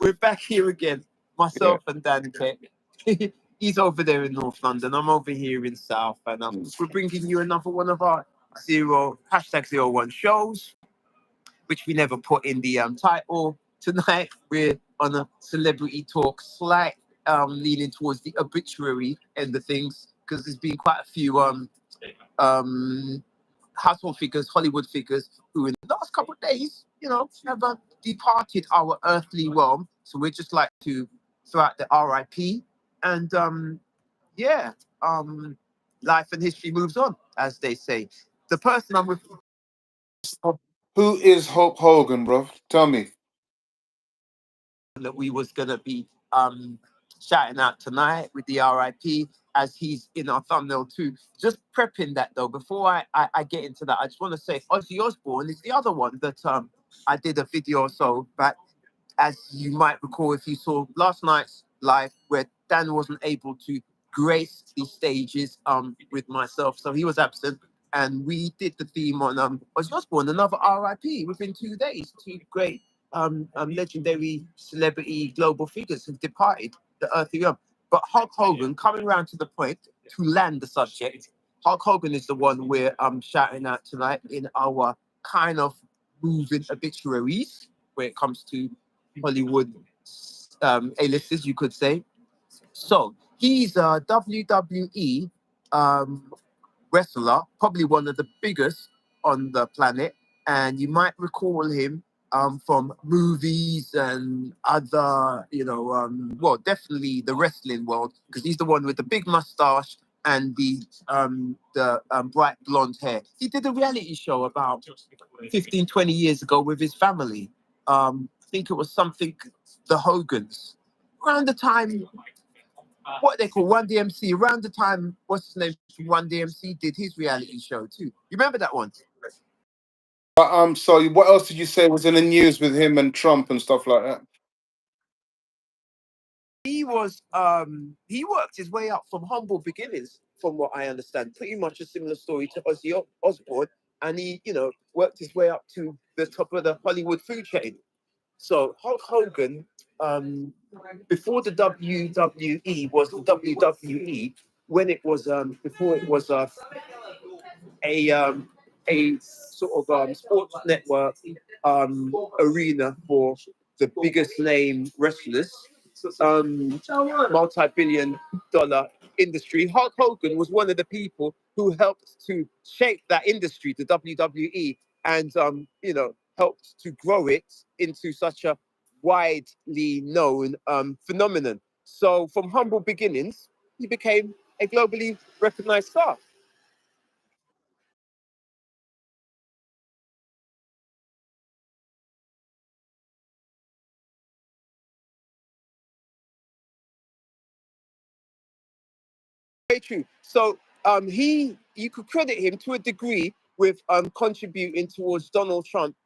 We're back here again. Myself and Dan Keck. He's over there in North London. I'm over here in South, and we're bringing you another one of our #01 shows, which we never put in the title. Tonight we're on a celebrity talk, slight leaning towards the obituary end of things, because there's been quite a few household figures, Hollywood figures, who in the last couple of days, have departed our earthly realm. So we'd just like to throw out the RIP, and life and history moves on, as they say. The person I'm with. Who is Hulk Hogan, bro? Tell me. That we was gonna be shouting out tonight with the RIP, as he's in our thumbnail too. Just prepping that though, before I get into that, I just want to say Ozzy Osbourne is the other one that I did a video or so back, as you might recall if you saw last night's live, where Dan wasn't able to grace the stages with myself, so he was absent. And we did the theme on Ozzy Osbourne, another RIP within 2 days. Two great legendary celebrity global figures have departed the earthly realm. But Hulk Hogan, coming around to the point to land the subject, Hulk Hogan is the one we're shouting out tonight in our kind of moving obituaries when it comes to Hollywood A-listers, you could say. So he's a WWE wrestler, probably one of the biggest on the planet, and you might recall him from movies and other, definitely the wrestling world, because he's the one with the big mustache and the bright blonde hair. He did a reality show about 15, 20 years ago with his family. I think it was something, The Hogans. Around the time, what they call Run DMC, around the time, what's his name from Run DMC did his reality show too. You remember that one? So what else did you say was in the news with him and Trump and stuff like that? He worked his way up from humble beginnings, from what I understand. Pretty much a similar story to Ozzy Osbourne, and he, worked his way up to the top of the Hollywood food chain. So Hulk Hogan, before the WWE was the WWE, when it was before it was a sort of sports network arena for the biggest name wrestlers, multi-billion-dollar industry. Hulk Hogan was one of the people who helped to shape that industry, the WWE, and helped to grow it into such a widely known phenomenon. So from humble beginnings, he became a globally recognized star. Very true. So you could credit him to a degree with contributing towards Donald Trump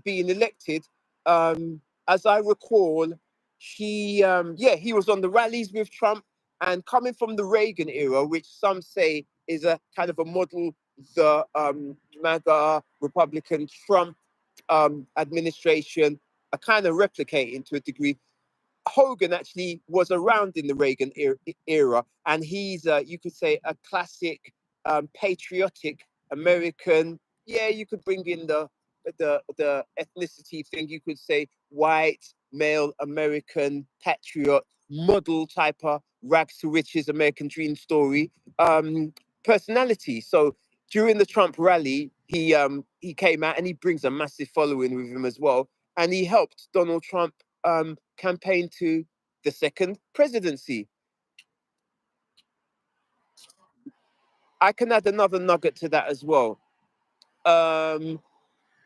being elected. As I recall, he was on the rallies with Trump, and coming from the Reagan era, which some say is a kind of a model, the MAGA Republican Trump administration, are kind of replicating to a degree. Hogan actually was around in the Reagan era, and he's, you could say, a classic patriotic American. Yeah, you could bring in the ethnicity thing. You could say white male American patriot model type of rags to riches American dream story personality. So during the Trump rally, he came out and he brings a massive following with him as well, and he helped Donald Trump campaign to the second presidency. I can add another nugget to that as well.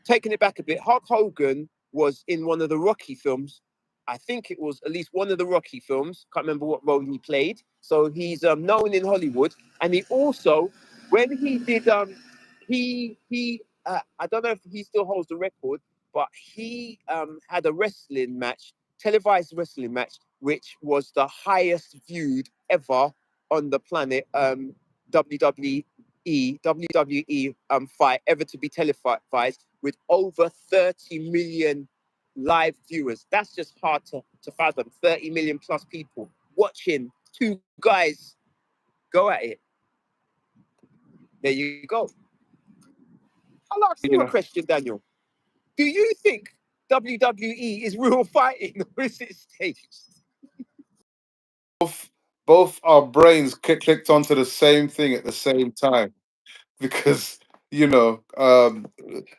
Taking it back a bit, Hulk Hogan was in one of the Rocky films. I think it was at least one of the Rocky films. Can't remember what role he played. So he's known in Hollywood, and he also, when he did, I don't know if he still holds the record, but he had a wrestling match, televised wrestling match, which was the highest viewed ever on the planet. WWE fight ever to be televised, with over 30 million live viewers. That's just hard to fathom. 30 million plus people watching two guys go at it. There you go. I'll ask You you a know, question, Daniel. Do you think WWE is real fighting or is it staged? both both our brains clicked onto the same thing at the same time because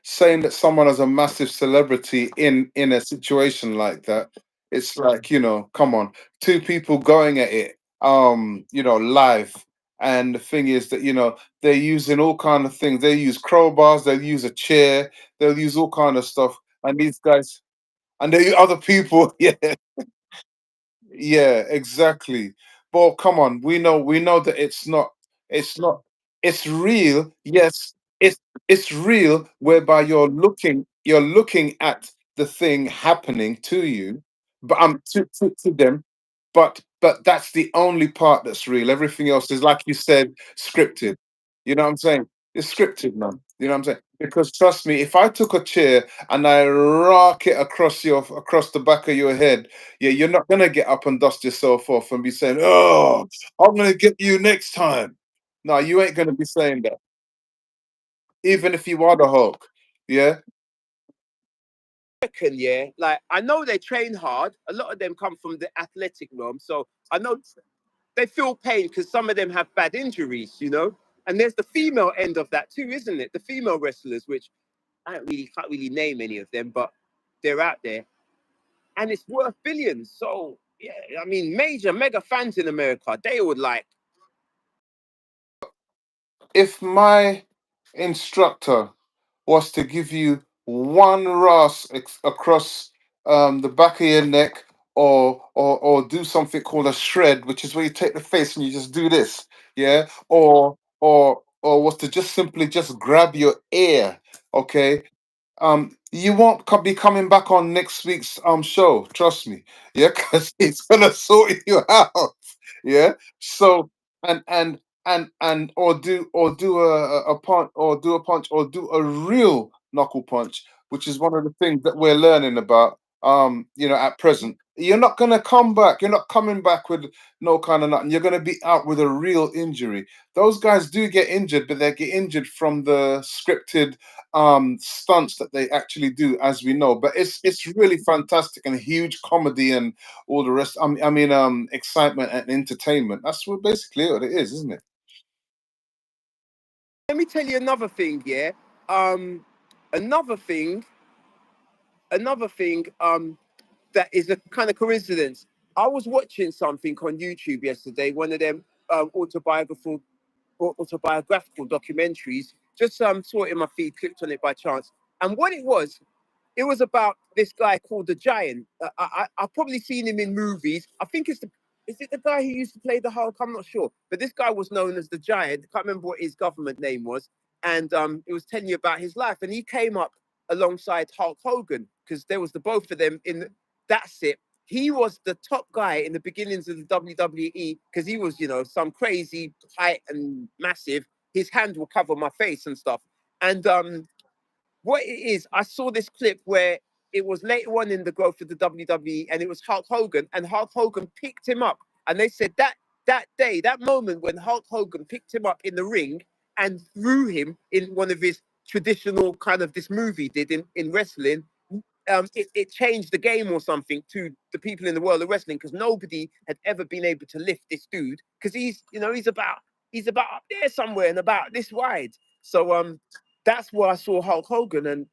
saying that someone is a massive celebrity in a situation like that, it's like, come on, two people going at it, live. And the thing is that, they're using all kind of things. They use crowbars, they'll use a chair, they'll use all kind of stuff. And these guys, and they other people, yeah. Yeah, exactly. But come on, we know that it's not it's real. Yes, it's real whereby you're looking at the thing happening to you, but to them, but that's the only part that's real. Everything else is, like you said, scripted. You know what I'm saying? It's scripted, man. You know what I'm saying? Because trust me, if I took a chair and I rock it across the back of your head, yeah, you're not gonna get up and dust yourself off and be saying, "Oh, I'm gonna get you next time." No, you ain't gonna be saying that, even if you are the Hulk. Yeah, Reckon, yeah. Like I know they train hard. A lot of them come from the athletic realm, so I know they feel pain because some of them have bad injuries, you know. And there's the female end of that too, isn't it? The female wrestlers, which I don't really can't really name any of them, but they're out there, and it's worth billions. So yeah, I mean, major mega fans in America, they would like. if my instructor was to give you one across the back of your neck, or do something called a shred, which is where you take the face and you just do this, yeah, or was to just simply just grab your ear, okay, you won't be coming back on next week's show, trust me, yeah, because it's gonna sort you out, yeah. So, and or do a punch, or do a real knuckle punch, which is one of the things that we're learning about, at present. You're not gonna come back, you're not coming back with no kind of nothing, you're gonna be out with a real injury. Those guys do get injured, but they get injured from the scripted stunts that they actually do, as we know. But it's really fantastic and huge comedy and all the rest. Excitement and entertainment. That's what basically what it is, isn't it? Let me tell you another thing, yeah. Um, another thing, another thing. That is a kind of coincidence. I was watching something on YouTube yesterday, one of them autobiographical documentaries. Just saw it in my feed, clicked on it by chance, and what it was about this guy called the Giant. I've probably seen him in movies. I think is it the guy who used to play the Hulk? I'm not sure, but this guy was known as the Giant. I can't remember what his government name was, and it was telling you about his life, and he came up alongside Hulk Hogan because there was the both of them in. That's it. He was the top guy in the beginnings of the WWE because he was, some crazy height and massive. His hand will cover my face and stuff. And what it is, I saw this clip where it was later on in the growth of the WWE, and it was Hulk Hogan, and Hulk Hogan picked him up, and they said that day, that moment when Hulk Hogan picked him up in the ring and threw him in one of his traditional kind of this movie did in wrestling, it changed the game or something to the people in the world of wrestling because nobody had ever been able to lift this dude because he's about up there somewhere and about this wide. So that's where I saw Hulk Hogan, and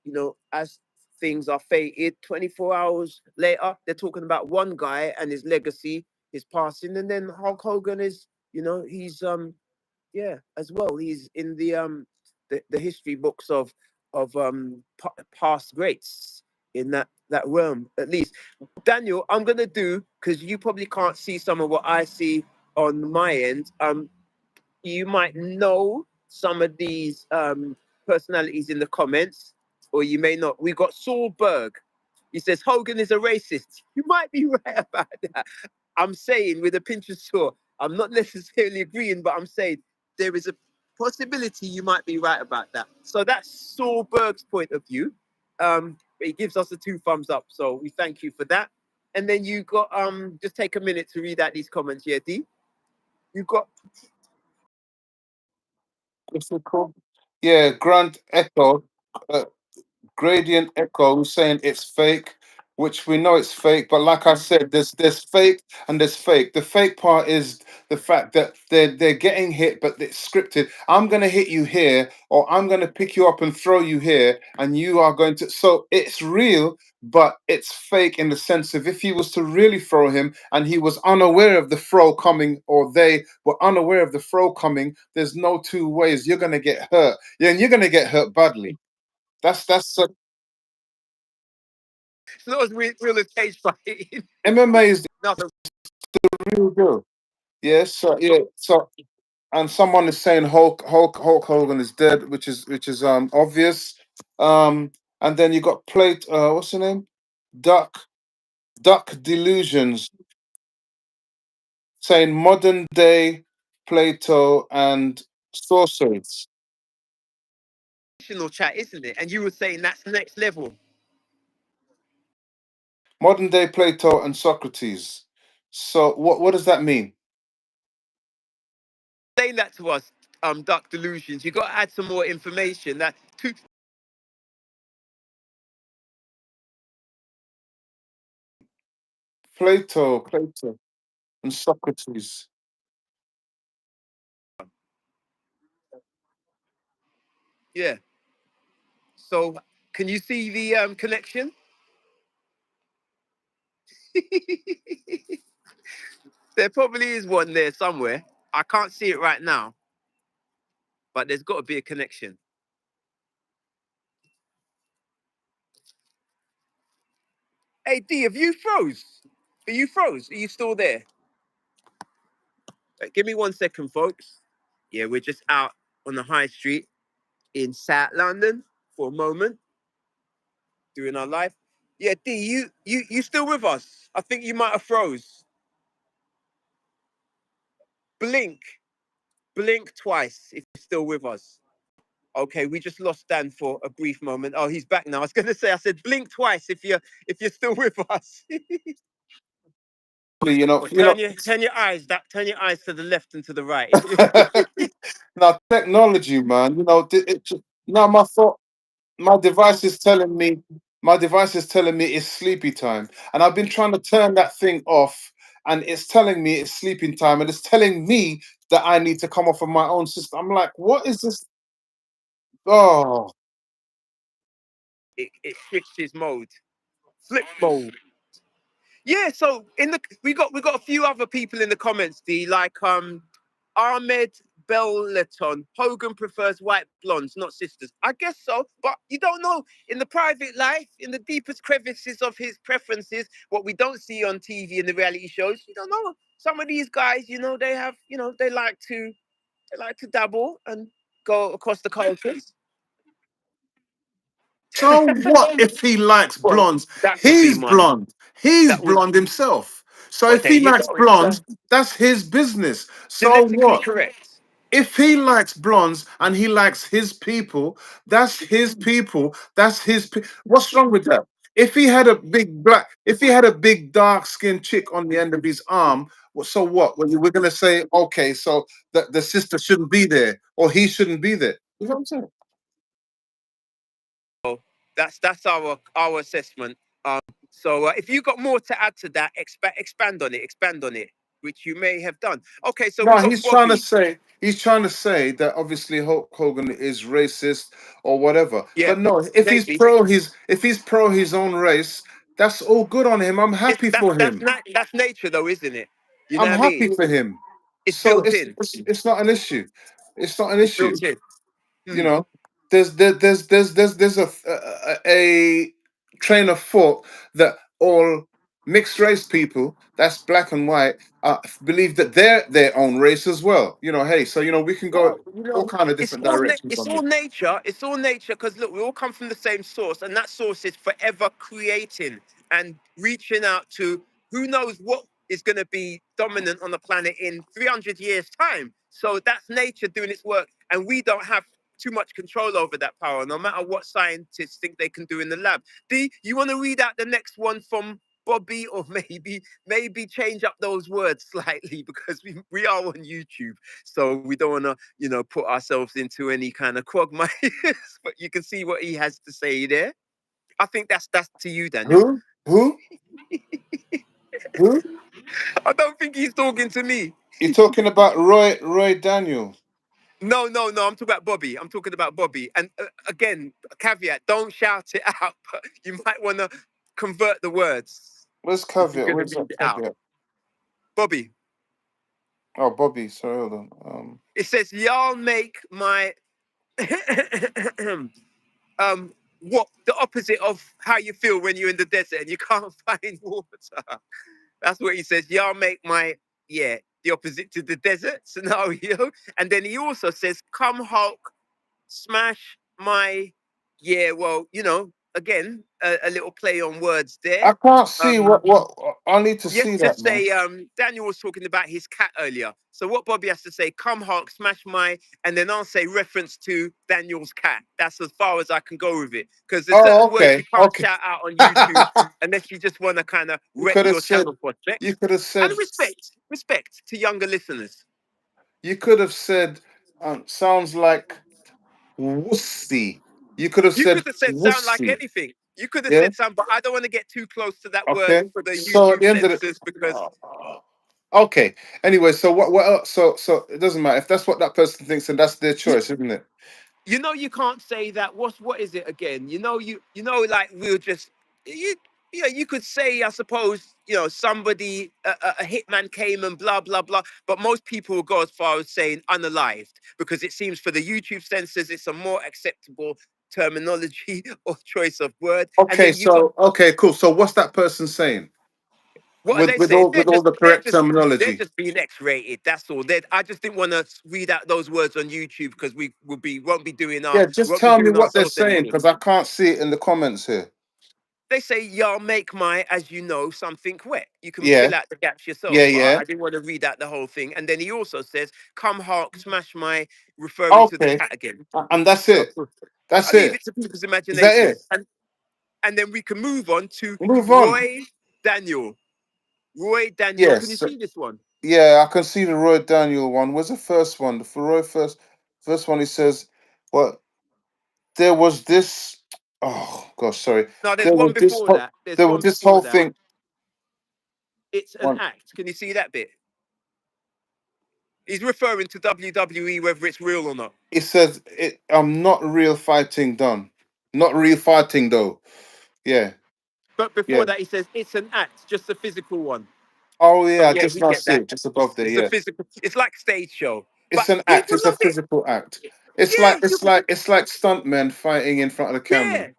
as things are fated, 24 hours later, they're talking about one guy and his legacy, his passing, and then Hulk Hogan is, he's yeah, as well. He's in the history books of past greats in that realm, at least. Daniel, I'm gonna do because you probably can't see some of what I see on my end. You might know some of these personalities in the comments, or you may not. We got Saul Berg. He says Hogan is a racist. You might be right about that. I'm saying with a pinch of salt. I'm not necessarily agreeing, but I'm saying there is a possibility you might be right about that. So that's Saul Berg's point of view. but he gives us a 2 thumbs up. So we thank you for that. And then you got just take a minute to read out these comments, yeah, D. You got What's it called? Yeah, Grant Echo. uh, Gradient Echo saying it's fake, which we know it's fake. But like I said, there's fake and there's fake. The fake part is the fact that they're getting hit, but it's scripted. I'm gonna hit you here, or I'm gonna pick you up and throw you here, and you are going to. So it's real, but it's fake in the sense of if he was to really throw him and he was unaware of the throw coming, or they were unaware of the throw coming, there's no two ways. You're gonna get hurt. Yeah, and you're gonna get hurt badly. That's it's not as real as cage fighting. MMA is Nothing. the real deal. Yes, so yeah, so and someone is saying Hulk Hogan is dead, which is obvious. And then you got plate what's the name? Duck Duck Delusions saying modern day Plato and sorceries. Chat, isn't it? And you were saying that's next level. Modern day Plato and Socrates. So what does that mean? Saying that to us, Duck Delusions. You got to add some more information. That two, Plato and Socrates. yeah. So can you see the connection? There probably is one there somewhere. I can't see it right now, but there's got to be a connection. Hey D, have you froze? Are you froze? Are you still there? Give me 1 second, folks. Yeah, we're just out on the high street in South London for a moment, doing our live. Yeah, D, you still with us? I think you might have froze. Blink, blink twice if you're still with us. Okay, we just lost Dan for a brief moment. Oh, he's back now. I was gonna say, I said blink twice if you're still with us. Or You know, turn your eyes to the left and to the right. now technology, man. Now my device is telling me it's sleepy time, and I've been trying to turn that thing off, and it's telling me it's sleeping time, and it's telling me that I need to come off of my own system. I'm like, what is this? Oh, It switches mode, flip mode. Yeah, so we got a few other people in the comments, D, like Ahmed Belleton. Hogan prefers white blondes, not sisters. I guess so, but you don't know. In the private life, in the deepest crevices of his preferences, what we don't see on TV in the reality shows, you don't know. Some of these guys, they have, they like to dabble and go across the cultures. so what if he likes Well, blondes? that could be He's one. blonde. He's That would. blonde himself. So Well, if there he you likes go. It's blondes, that's his business. So genetically what? correct. If he likes blondes and he likes his people, that's his people. That's his. What's wrong with that? If he had a big dark skinned chick on the end of his arm, so what? We're gonna say, okay, so the sister shouldn't be there or he shouldn't be there. You know what I'm saying? So that's our assessment. So if you got more to add to that, expand on it, which you may have done. Okay, so we No, got Bobby. he's trying to say that obviously Hulk Hogan is racist or whatever. Yeah, But no, if he's maybe. pro his own race, that's all good on him. I'm It's, happy that's for that's him. not that's nature though, isn't it? You know I'm what I happy mean? for him. It's So built in. it's not an issue. It's not an It's issue. built in. You Hmm. know, there's a train of thought that all mixed race people, that's black and white, believe that they're their own race as well. Hey, so we can go Well, all kind of it's different all directions it's on all this. nature. It's all nature because look, we all come from the same source, and that source is forever creating and reaching out to who knows what is going to be dominant on the planet in 300 years' time. So that's nature doing its work, and we don't have too much control over that power, no matter what scientists think they can do in the lab. D, you want to read out the next one from Bobby, or maybe change up those words slightly, because we are on YouTube, so we don't want to put ourselves into any kind of quagmires. But you can see what he has to say there. I think that's to you, Daniel. Who? Who? Who? I don't think he's talking to me. You're talking about Roy Daniel. No. I'm talking about Bobby. I'm talking about Bobby. And again, caveat: don't shout it out. But you might want to convert the words Where's if you're caveat? going to Where's read that it out. caveat? Bobby, Oh, Bobby. Sorry, hold on. it says, "Y'all make my what the opposite of how you feel when you're in the desert and you can't find water." That's what he says. Y'all make my the opposite to the desert scenario. And then he also says, "Come Hulk, smash my well, again, a little play on words there. I can't see Um, what. I need to Yes, see just that, man. say Daniel was talking about his cat earlier. So what Bobby has to say, come Hulk, smash my, and then I'll say reference to Daniel's cat. That's as far as I can go with it. Because there's Oh, certain words you okay, can't okay. shout out on YouTube unless you just want to kind of You wreck could have your said. channel You prospects. could have And said. respect to younger listeners. You could have said. Sounds like wussy. You could have You said could have said sound like wussy. anything. You could have Yeah. said something, but I don't want to get too close to that word Okay. for the So at YouTube the end of the. censors because Okay. Anyway, so what else? So it doesn't matter if that's what that person thinks, and that's their choice, isn't it? you can't say that. What is it again? Like we'll just you could say, I suppose, somebody a hitman came and blah blah blah, but most people will go as far as saying unalived, because it seems for the YouTube censors it's a more acceptable terminology or choice of word. And Okay. then you got, So okay, cool. So what's that person saying what are they with saying? all with all the They're correct just they're terminology? just being X-rated. That's all. I just didn't want to read out those words on YouTube because we won't be doing Yeah. Just tell me what they're ourselves any saying good. because I can't see it in the comments here. They say, y'all make my, as you know, something wet. You can Yeah. fill out the gaps yourself, Yeah. but Yeah. I didn't want to read out the whole thing. And then he also says, come Hulk, smash my, referring to the Okay. cat again. And that's So it. That's I leave it. it to people's Is that imagination. it? And then we can move on to Move on. Roy Daniel. Roy Daniel, can you Yes. see this one? Yeah, I can see the Roy Daniel one. Where's the first one? For Roy first one, he says, "Well, there was this. Oh gosh, sorry. No, there's There one was this. before that. There's There was one this before whole that. thing. It's an On. act. Can you see that bit? He's referring to WWE, whether it's real or not. It says, I'm not real fighting done. Not real fighting though. Yeah, But before yeah. that, he says, it's an act, just a physical one. Oh So yeah, I yeah, just we now get see that. it just above there. It's a Yeah, physical. It's like stage show, it's but an act. people It's a love it. physical act. It's Yeah, like it's like stuntmen fighting in front of the camera.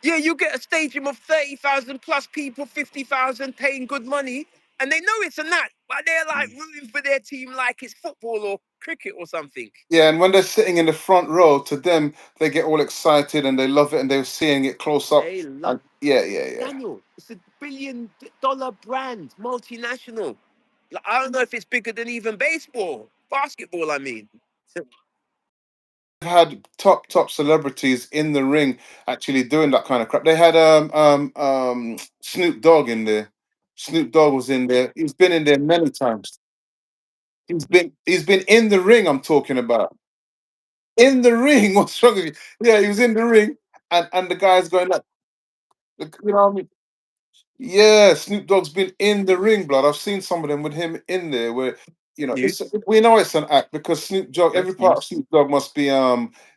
yeah, yeah. You get a stadium of 30,000 plus people, 50,000 paying good money, and they know it's a act, but they're like rooting for their team like it's football or cricket or something. Yeah, and when they're sitting in the front row, to them, they get all excited and they love it and they're seeing it close up. They love And yeah, yeah, yeah. Daniel. It's $1 billion brand, multinational. Like, I don't know if it's bigger than even baseball, basketball. I mean, Had top celebrities in the ring actually doing that kind of crap. They had Snoop Dogg in there. Snoop Dogg was in there. He's been in there many times. He's been in the ring. I'm talking about in the ring. What's wrong with you? Yeah, he was in the ring, and the guy's going like, you know what I mean? Yeah, Snoop Dogg's been in the ring, blood. I've seen some of them with him in there where it's news. we know it's an act because Snoop Dogg, every That's part of news. Snoop Dogg must be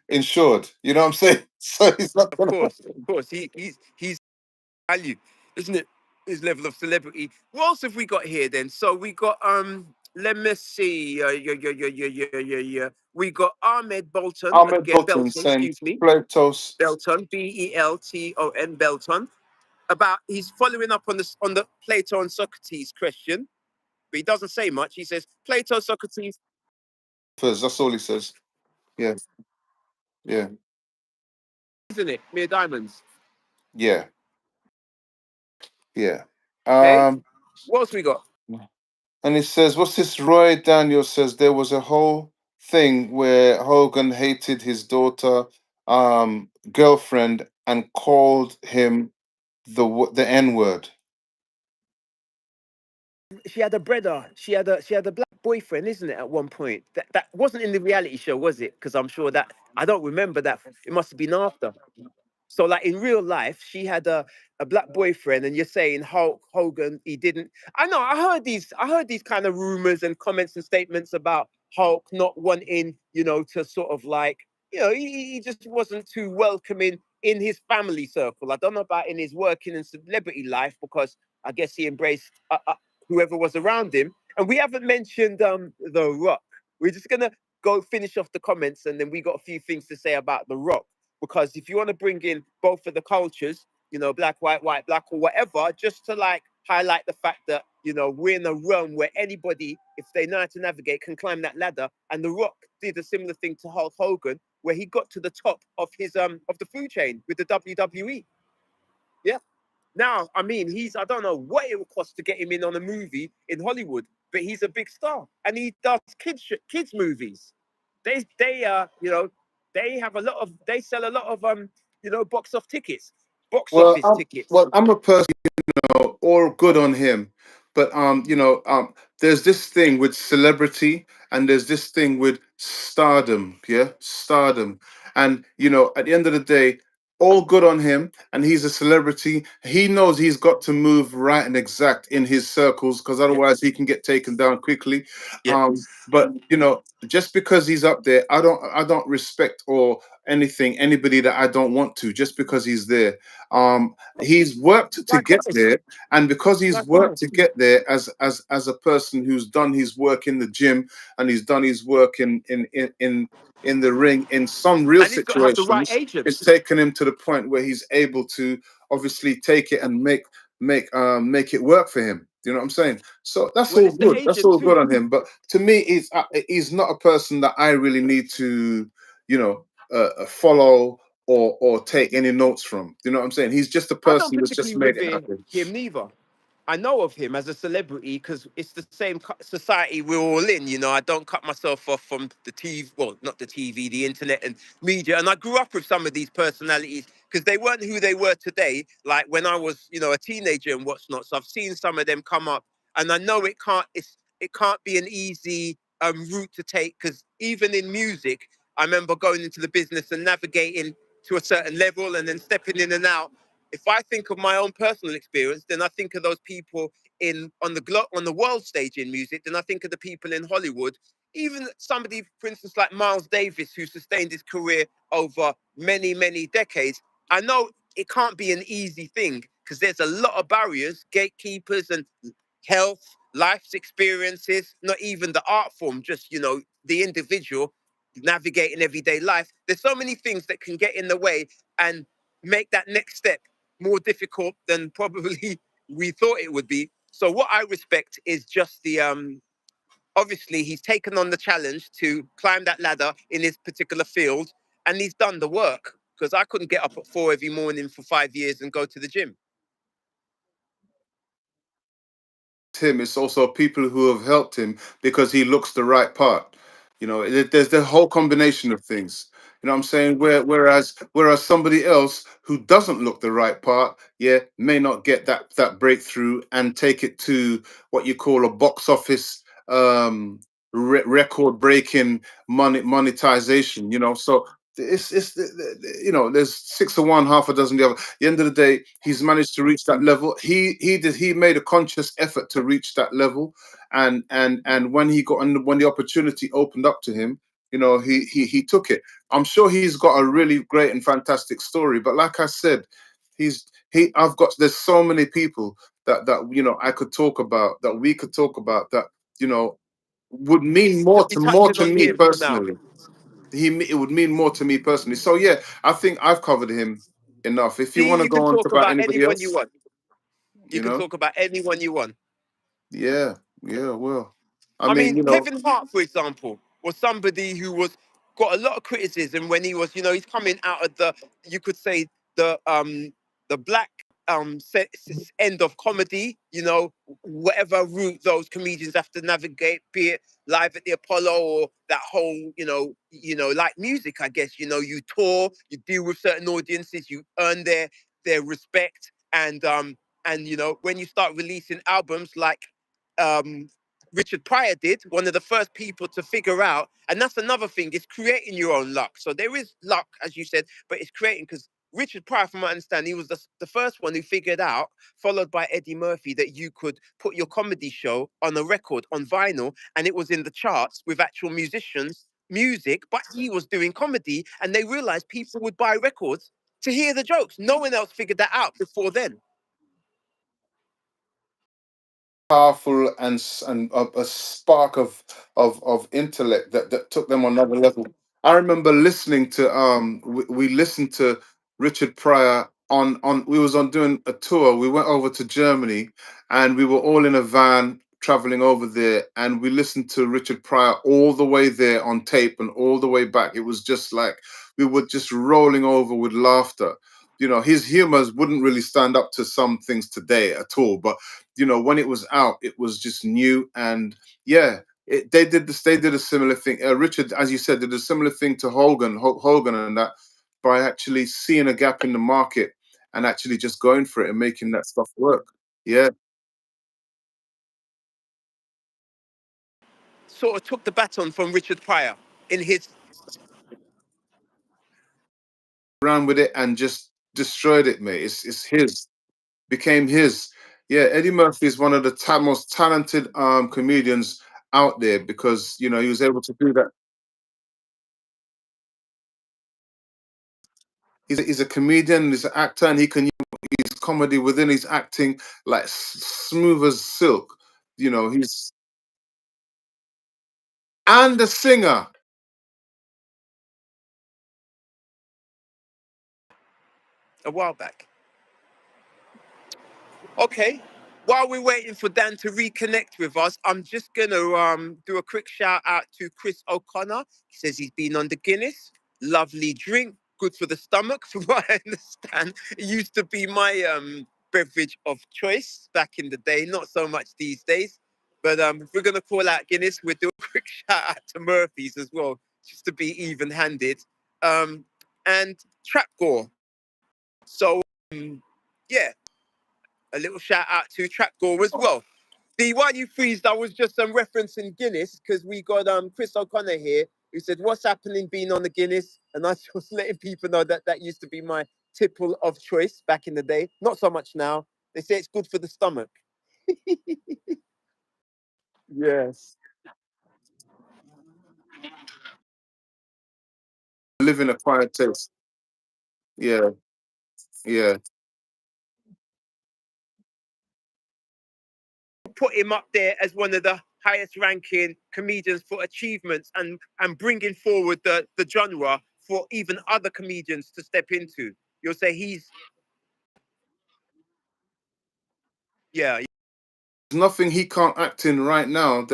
insured. You know what I'm saying? So he's not Of gonna course, of course. He's value, isn't it? His level of celebrity. What else have we got here then? So we got let me see. Yeah. We got Ahmed Bolton Ahmed again. Button Belton, saying excuse me. Platos Belton, Belton. Belton. About he's following up on the Plato and Socrates question, but he doesn't say much. He says Plato, Socrates, first, that's all he says. Yeah, yeah, isn't it? Mere diamonds. yeah, yeah. Okay. Um What else we got? and he says, what's this? Roy Daniel says there was a whole thing where Hogan hated his daughter, girlfriend, and called him the N word. She had a brother. She had a black boyfriend, isn't it? At one point, that wasn't in the reality show, was it? Because I'm sure that I don't remember that. It must have been after. So, like in real life, she had a black boyfriend, and you're saying Hulk Hogan, he didn't. I know. I heard these kind of rumors and comments and statements about Hulk not wanting, to sort of like, he just wasn't too welcoming in his family circle. I don't know about in his working and celebrity life because I guess he embraced whoever was around him. And we haven't mentioned the Rock. We're just gonna go finish off the comments, and then we got a few things to say about the Rock because if you want to bring in both of the cultures, black, white, black, or whatever, just to like highlight the fact that we're in a realm where anybody, if they know how to navigate, can climb that ladder. And The Rock did a similar thing to Hulk Hogan, where he got to the top of his of the food chain with the WWE. Yeah. Now, I mean, I don't know what it will cost to get him in on a movie in Hollywood, but he's a big star and he does kids movies. They have they sell a lot of box Well, office tickets. well, I'm a person, all good on him. But there's this thing with celebrity, and there's this thing with stardom. Yeah, stardom. And at the end of the day, all good on him, and he's a celebrity. He knows he's got to move right and exact in his circles, because Yeah, otherwise he can get taken down quickly. yeah. But just because he's up there, I don't respect or anybody that I don't want to just because he's there. He's worked to get Likewise, there, and because he's worked likewise. to get there as a person who's done his work in the gym, and he's done his work in the ring in some real And he's got to have the right situations, agent. it's taken him to the point where he's able to obviously take it and make it work for him. You know what I'm saying? So that's Well, all it's the good. That's agent all good too. on him. But to me, he's not a person that I really need to, follow or take any notes from. You know what I'm saying? He's just a I don't person that's just particularly made it revere happen. him neither. I know of him as a celebrity because it's the same society we're all in. I don't cut myself off from the TV, well, not the TV, the internet and media. And I grew up with some of these personalities because they weren't who they were today, like when I was, a teenager and whatnot. So I've seen some of them come up, and I know it can't be an easy route to take because even in music, I remember going into the business and navigating to a certain level and then stepping in and out. If I think of my own personal experience, then I think of those people on the world stage in music. Then I think of the people in Hollywood. Even somebody, for instance, like Miles Davis, who sustained his career over many, many decades. I know it can't be an easy thing because there's a lot of barriers, gatekeepers, and health, life's experiences, not even the art form, just the individual navigating everyday life. There's so many things that can get in the way and make that next step more difficult than probably we thought it would be. So what I respect is just the obviously he's taken on the challenge to climb that ladder in his particular field, and he's done the work because I couldn't get up at 4 every morning for 5 years and go to the gym. Him, it's also people who have helped him because he looks the right part. There's the whole combination of things. You know what I'm saying? Whereas somebody else who doesn't look the right part, yeah, may not get that breakthrough and take it to what you call a box office record breaking monetization. So there's six of one, half a dozen the other. At the end of the day, he's managed to reach that level. He made a conscious effort to reach that level, and when when the opportunity opened up to him, he took it. I'm sure he's got a really great and fantastic story, but like I said, he's he I've got there's so many people that I could talk about, that we could talk about, that you know would mean It's more simply touching to on me him for now. personally. It would mean more to me personally. So yeah, I think I've covered him enough. If you See, want to you can go on to talk about about anybody anyone you else, want. You you can know, talk about anyone you want. yeah, yeah, well, I I mean, mean, Kevin Hart, for example, was somebody who was got a lot of criticism when he was, he's coming out of you could say the black end of comedy, whatever route those comedians have to navigate, be it live at the Apollo or that whole, like music, I guess, you tour, you deal with certain audiences, you earn their respect. And when you start releasing albums like um Richard Pryor did, one of the first people to figure out, and that's another thing, it's creating your own luck. So there is luck, as you said, but it's creating, because Richard Pryor, from my understanding, he was the first one who figured out, followed by Eddie Murphy, that you could put your comedy show on a record, on vinyl, and it was in the charts with actual musicians, music, but he was doing comedy, and they realized people would buy records to hear the jokes. No one else figured that out before then. Powerful and a spark of intellect that took them on another level. I remember listening to we listened to Richard Pryor on we was on doing a tour. We went over to Germany and we were all in a van traveling over there, and we listened to Richard Pryor all the way there on tape and all the way back. It was just like we were just rolling over with laughter. His humors wouldn't really stand up to some things today at all, but when it was out, it was just new. And yeah, they did this. They did a similar thing. Richard, as you said, did a similar thing to Hulk Hogan, and that, by actually seeing a gap in the market and actually just going for it and making that stuff work. Yeah, Sort of took the baton from Richard Pryor in his. ran with it and just destroyed it, mate. It's his, became his. Yeah, Eddie Murphy is one of the most talented comedians out there, because he was able to do that. He's a comedian, he's an actor, and he can use comedy within his acting like smooth as silk. He's and a singer. A while back. Okay. While we're waiting for Dan to reconnect with us, I'm just gonna do a quick shout out to Chris O'Connor. He says he's been on the Guinness. Lovely drink, good for the stomach, from what I understand. It used to be my beverage of choice back in the day, not so much these days. But if we're gonna call out Guinness, we'll do a quick shout out to Murphy's as well, just to be even-handed. And Trapgore. So yeah, a little shout out to Trapgore as well. The one you freezed, I was just referencing Guinness, because we got Chris O'Connor here, who said, "What's happening being on the Guinness?" And I was letting people know that that used to be my tipple of choice back in the day. Not so much now. They say it's good for the stomach. Yes. Live in a quiet taste. Yeah, yeah. Put him up there as one of the highest ranking comedians for achievements, and bringing forward the genre for even other comedians to step into. You'll say he's, yeah, There's nothing he can't act in right now.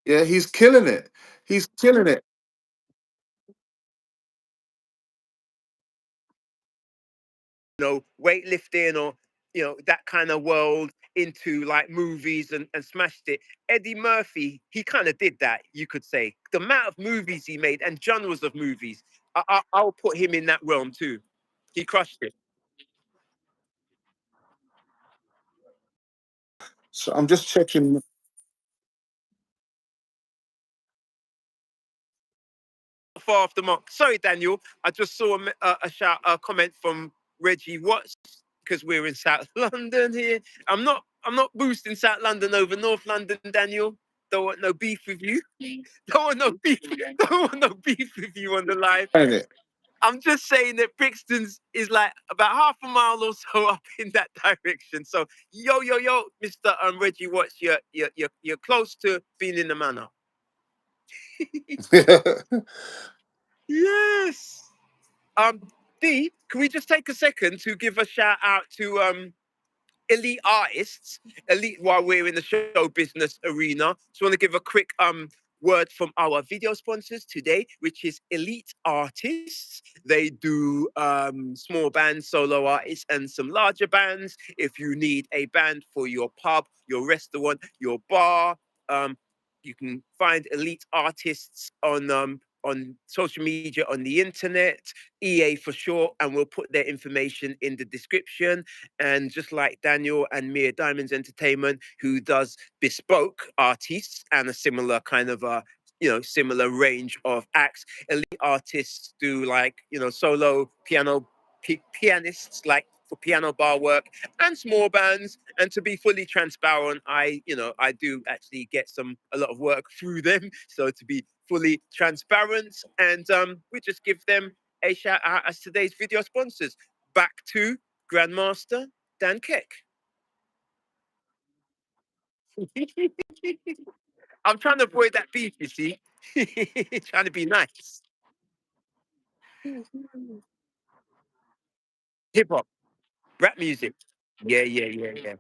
Yeah, he's killing it. He's killing it. weightlifting, or that kind of world, into like movies, and smashed it. Eddie Murphy, he kind of did that, you could say. The amount of movies he made and genres of movies, I'll put him in that realm too. He crushed it. So I'm just checking. Far off the mark. Sorry, Daniel. I just saw a comment from Reggie Watts, because we're in South London here. I'm not boosting South London over North London, Daniel. Don't want no beef with you. Don't want no beef. Don't want no beef with you on the live. It. I'm just saying that Brixton's is like about half a mile or so up in that direction. So yo, Mr. Reggie Watts, you're close to being in the manor. Yes. Um, D, can we just take a second to give a shout out to elite artists, elite, while we're in the show business arena? Just want to give a quick word from our video sponsors today, which is Elite Artists. They do small bands, solo artists, and some larger bands. If you need a band for your pub, your restaurant, your bar, um, you can find Elite Artists on social media, on the internet, EA for short, and we'll put their information in the description. And just like Daniel and Mia Diamonds Entertainment, who does bespoke artists and a similar kind of similar range of acts, Elite Artists do like solo pianists, like for piano bar work, and small bands. And to be fully transparent, I do actually get a lot of work through them. So to be fully transparent, and we just give them a shout out as today's video sponsors. Back to Grandmaster Dan Keck. I'm trying to avoid that beef, you see. Trying to be nice. Hip hop, rap music. Yeah, yeah, yeah, yeah.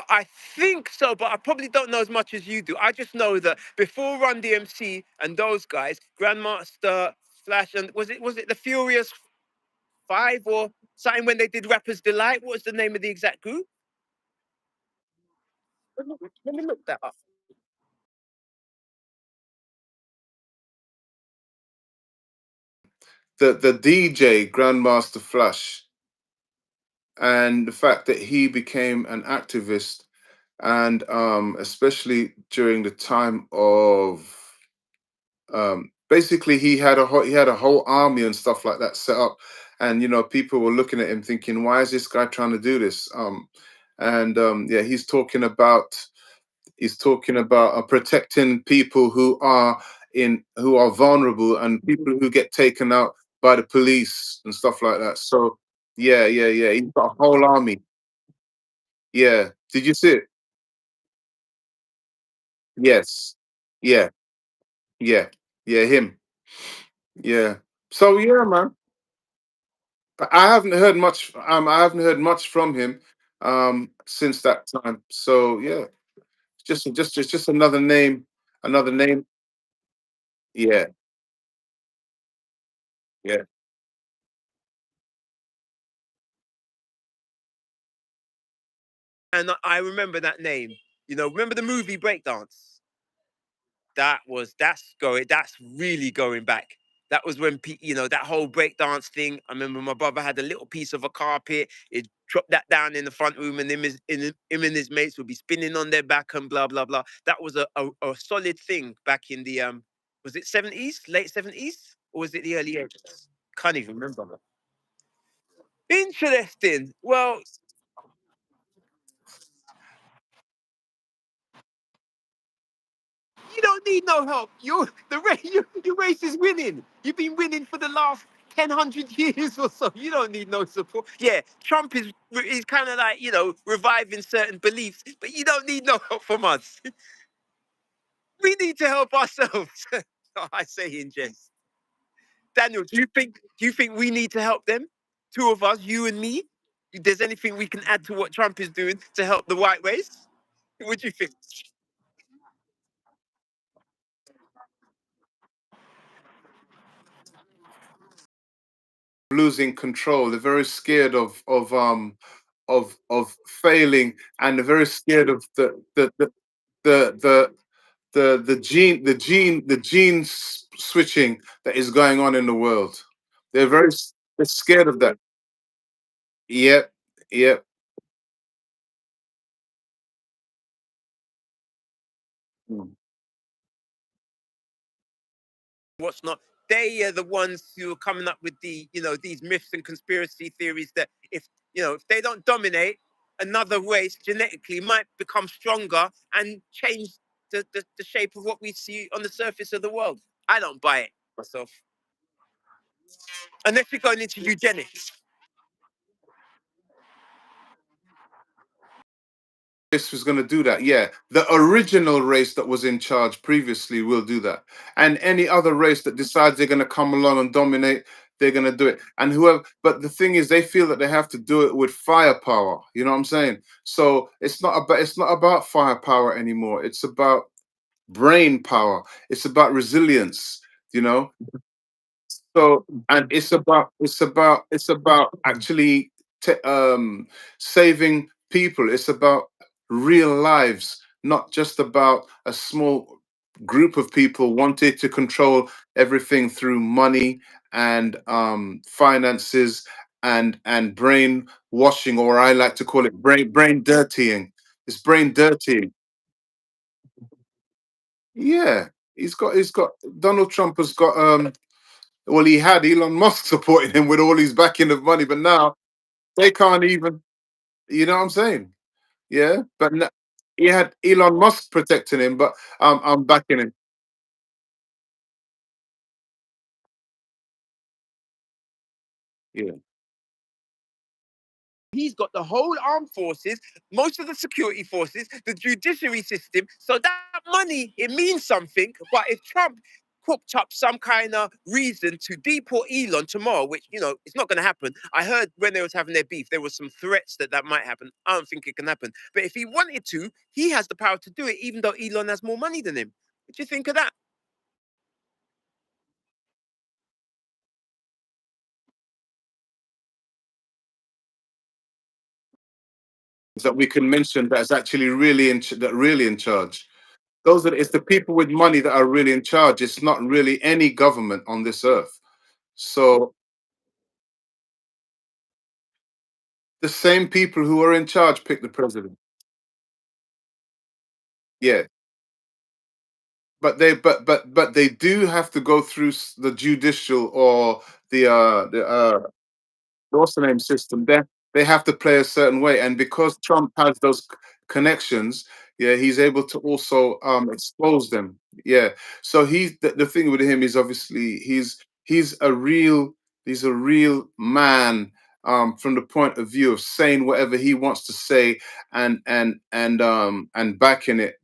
I think so, but I probably don't know as much as you do. I just know that before Run DMC and those guys, Grandmaster Flash, and was it the Furious Five or something when they did Rapper's Delight? What was the name of the exact group? Let me look that up. The DJ Grandmaster Flash, and the fact that he became an activist, and especially during the time of basically he had a whole army and stuff like that set up, and people were looking at him thinking, why is this guy trying to do this? And yeah, he's talking about protecting people who are vulnerable, and people who get taken out by the police and stuff like that. So yeah, yeah, yeah, he's got a whole army. Yeah, did you see it? Yes, yeah, yeah, yeah, him. Yeah. So yeah, man. But I haven't heard much. I haven't heard much from him since that time. So yeah, just another name. Another name. Yeah, yeah. And I remember that name. Remember the movie Breakdance? That's really going back. That was when that whole breakdance thing. I remember my brother had a little piece of a carpet. It dropped that down in the front room, and him and his mates would be spinning on their back and blah blah blah. That was a solid thing back in the was it 70s, late 70s, or was it the early 80s? Can't even remember. Interesting. Well, you don't need no help. Your race is winning. You've been winning for the last 10 100 years or so. You don't need no support. Yeah, Trump is kind of like reviving certain beliefs, but you don't need no help from us. We need to help ourselves. I say in jest. Daniel, do you think we need to help them? Two of us, you and me. If there's anything we can add to what Trump is doing to help the white race? What do you think? Losing control. They're very scared of failing, and they're very scared of the the the gene switching that is going on in the world. They're scared of that. Yep, yep. Mm. What's not. They are the ones who are coming up with these myths and conspiracy theories that if they don't dominate, another race genetically might become stronger and change the shape of what we see on the surface of the world. I don't buy it myself. Unless you're going into eugenics. Race was going to do that. Yeah, the original race that was in charge previously will do that, and any other race that decides they're going to come along and dominate, they're going to do it. And whoever, but the thing is, they feel that they have to do it with firepower. You know what I'm saying? So it's not about firepower anymore. It's about brain power. It's about resilience. You know, so, and it's about actually saving people. It's about real lives, not just about a small group of people wanted to control everything through money and finances and brain washing, or I like to call it brain dirtying. It's brain dirtying. Yeah, he's got Donald Trump has got well, he had Elon Musk supporting him with all his backing of money, but now they can't even. You know what I'm saying? Yeah, but he had Elon Musk protecting him, but I'm backing him. Yeah, He's got the whole armed forces, most of the security forces, the judiciary system. So that money, it means something. But if Trump cooked up some kind of reason to deport Elon tomorrow, which, it's not going to happen. I heard when they was having their beef, there was some threats that might happen. I don't think it can happen. But if he wanted to, he has the power to do it, even though Elon has more money than him. What do you think of that? that we can mention that's actually really in charge. It's the people with money that are really in charge. It's not really any government on this earth. So the same people who are in charge pick the president. Yeah, but they do have to go through the judicial or the what's the name system. They have to play a certain way, and because Trump has those connections, yeah, he's able to also expose them. Yeah, so the thing with him is obviously he's a real he's a real man, from the point of view of saying whatever he wants to say, and backing it,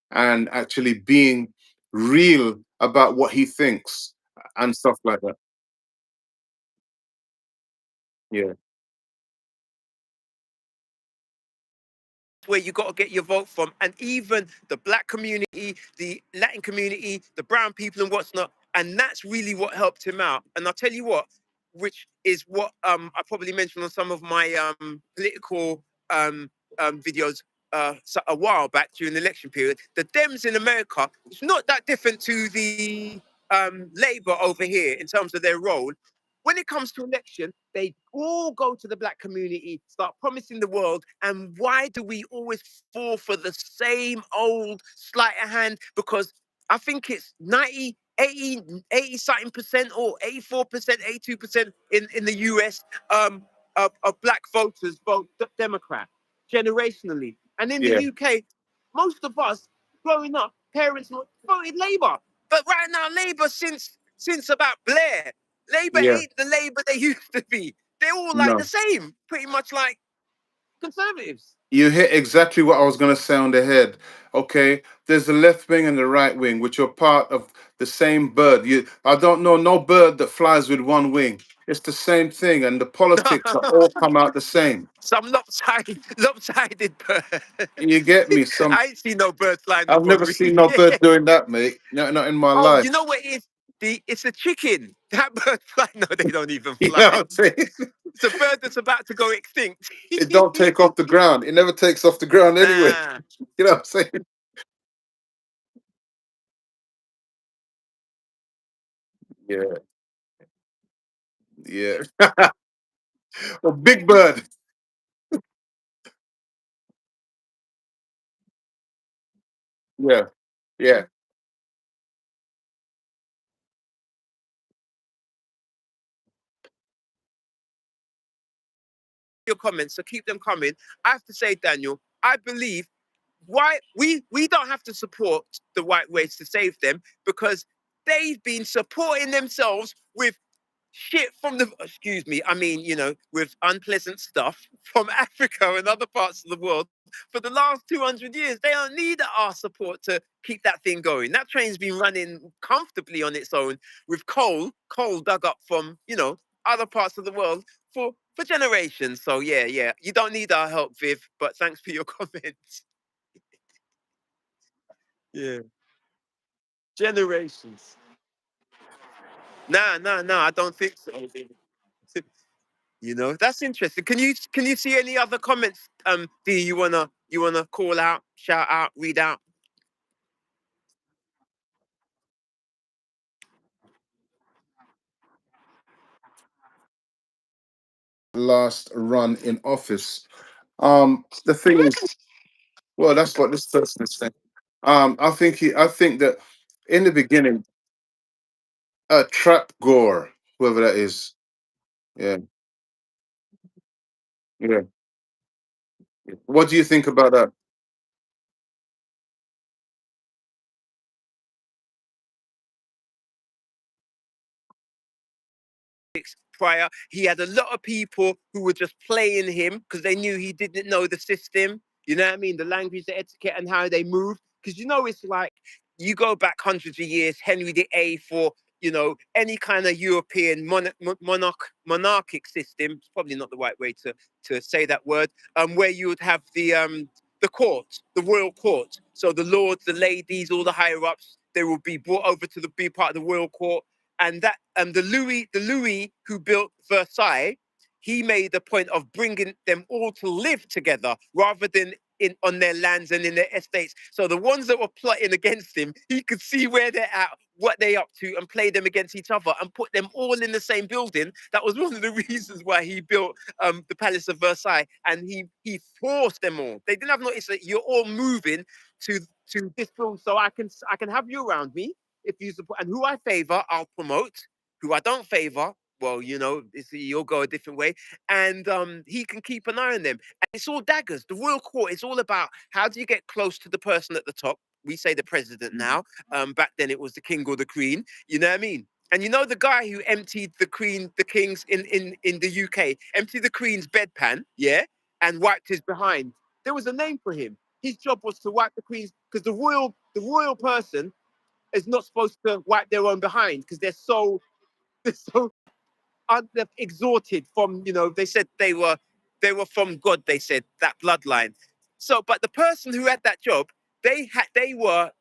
and actually being real about what he thinks and stuff like that. Yeah, Where you got to get your vote from, and even the black community, the Latin community, the brown people, and what's not. And that's really what helped him out. And I'll tell you what, which is what I probably mentioned on some of my political videos a while back during the election period. The Dems in America, it's not that different to the Labour over here in terms of their role. When it comes to election, they all go to the black community, start promising the world. And why do we always fall for the same old sleight of hand? Because I think it's 90, 80 something percent or 84%, 82% in the US of black voters vote Democrat generationally. And in the yeah, UK, most of us growing up, parents voted Labour. But right now, Labour since about Blair, Labour yeah. ain't the Labour they used to be. They're all like the No. same, pretty much like conservatives. You hit exactly what I was going to say on the head. Okay, there's the left wing and the right wing, which are part of the same bird. I don't know no bird that flies with one wing. It's the same thing, and the politics are all come out the same. Some lopsided bird. You get me? Some I ain't seen no bird flying with I've one never wing. seen no bird doing that, mate. No, not in my Oh, you life. know what it is? It's a chicken. That bird fly. No, they don't even You fly. know what I'm saying? It's a bird that's about to go extinct. It don't take off the ground. It never takes off the ground anyway. Nah. You know what I'm saying? Yeah, yeah. Well, big bird. Yeah, yeah. Your comments, so keep them coming. I have to say, Daniel, I believe why we don't have to support the white race to save them because they've been supporting themselves with shit from the excuse me, I mean, with unpleasant stuff from Africa and other parts of the world for the last 200 years. They don't need our support to keep that thing going. That train's been running comfortably on its own with coal dug up from other parts of the world for generations. So yeah, you don't need our help, Viv, but thanks for your comments. Yeah, generations. Nah, I don't think so. That's interesting. Can you see any other comments? D, you wanna call out, shout out, read out? Last run in office. The thing is, well, that's what this person is saying. I think that in the beginning, Trap Gore, whoever that is, yeah, yeah. What do you think about that? Prior, he had a lot of people who were just playing him because they knew he didn't know the system. You know what I mean? The language, the etiquette, and how they move. Because it's like you go back hundreds of years, Henry VIII, for any kind of European monarchic system. It's probably not the right way to say that word. Where you would have the court, the royal court. So the lords, the ladies, all the higher ups, they will be brought over to be part of the royal court. And that the Louis who built Versailles, he made a point of bringing them all to live together rather than on their lands and in their estates. So the ones that were plotting against him, he could see where they're at, what they're up to, and play them against each other and put them all in the same building. That was one of the reasons why he built the Palace of Versailles, and he forced them all. They didn't have notice that you're all moving to this building, so I can have you around me if you support, and who I favor, I'll promote. Who I don't favor, well, you'll go a different way, and he can keep an eye on them. And it's all daggers. The royal court is all about how do you get close to the person at the top. We say the president now. Back then it was the king or the queen. You know what I mean? And the guy who emptied the king's in the UK, emptied the queen's bedpan, yeah, and wiped his behind. There was a name for him. His job was to wipe the queen's because the royal person is not supposed to wipe their own behind because they're so exhorted from they said they were from God, they said, that bloodline. So but the person who had that job, they were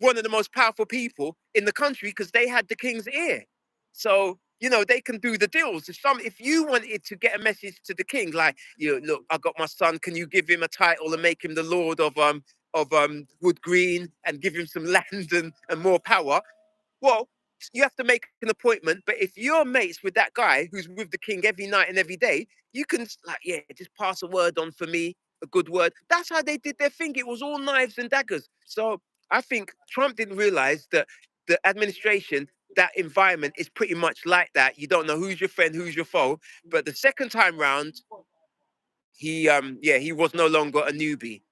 one of the most powerful people in the country because they had the king's ear. So they can do the deals. If you wanted to get a message to the king, like, look, I got my son, can you give him a title and make him the lord of Wood Green and give him some land and more power? Well, you have to make an appointment. But if you're mates with that guy who's with the king every night and every day, you can like, yeah, just pass a word on for me, a good word. That's how they did their thing. It was all knives and daggers. So I think Trump didn't realize that the administration, that environment is pretty much like that. You don't know who's your friend, who's your foe. But the second time round, he was no longer a newbie.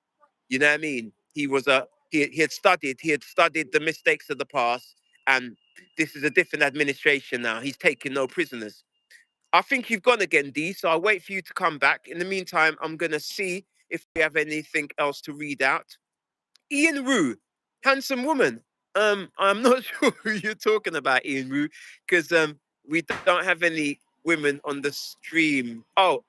You know what I mean? He had studied the mistakes of the past, and this is a different administration now. He's taking no prisoners. I think you've gone again, D. So I'll wait for you to come back. In the meantime, I'm gonna see if we have anything else to read out. Ian Rue, handsome woman. I'm not sure who you're talking about, Ian Rue, because we don't have any women on the stream. Oh.